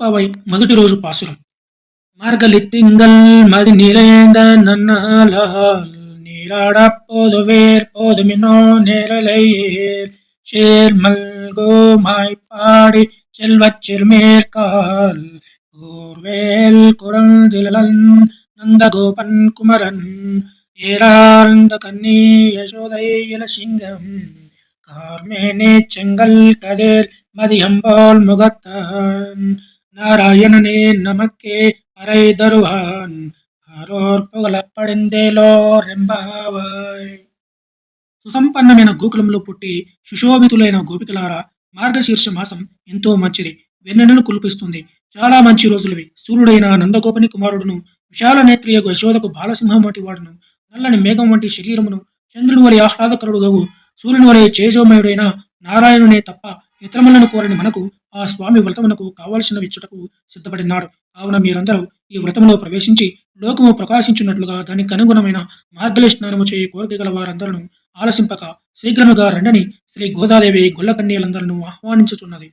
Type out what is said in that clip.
பாவை మొదటి రోజు పాసురం. మార్గలి తింగల్ మది நிறைந்த நன்னாளால் நீராடப் போதுவேர் போதுமினோ நேரலையேர் சேர்மல்கோ மாய்ப்பாடி செல்வச் சிறுமேற்கால் கூர்வேல் குழந்திலன் நந்தகோபன் குமரன் ஏறார்ந்த கண்ணி யசோதை இளசிங்கம் கார்மேனி செங்கல் கதிர் மதியம்போல் முகத்தான் நாராயணனே நமக்கே அறை தருவான் ఆరోర్ పొగలప్పడిందేలో రెంబావాయ్. సుసంపన్నమైన గోకులంలో పుట్టి సుశోభితులైన గోపికలారా, మార్గశీర్ష మాసం ఎంతో మంచిది. వెన్నెలను కురిపిస్తుంది. చాలా మంచి రోజులవి. సూర్యుడైన నందగోపుని కుమారుడును, విశాల నేత్రియగు యశోదకు బాలసింహం వంటి వాడును, నల్లని మేఘం వంటి శరీరమును, చంద్రుని వలె ఆహ్లాదకరుడుగవు, సూర్యుని వలె తేజోమయుడైన నారాయణునే తప్ప ఇతరములను కోరని మనకు ఆ స్వామి వ్రతమునకు కావలసిన విచ్చుటకు సిద్ధపడినాడు. కావున మీరందరూ ఈ వ్రతములో ప్రవేశించి లోకము ప్రకాశించున్నట్లుగా దానికి అనుగుణమైన మార్గలి స్నానము చేయి కోరిక గల వారందరూ ఆలసింపక శీఘ్రముగా రండని శ్రీ గోదాదేవి గొల్లకన్యలందరూ ఆహ్వానించుచున్నది.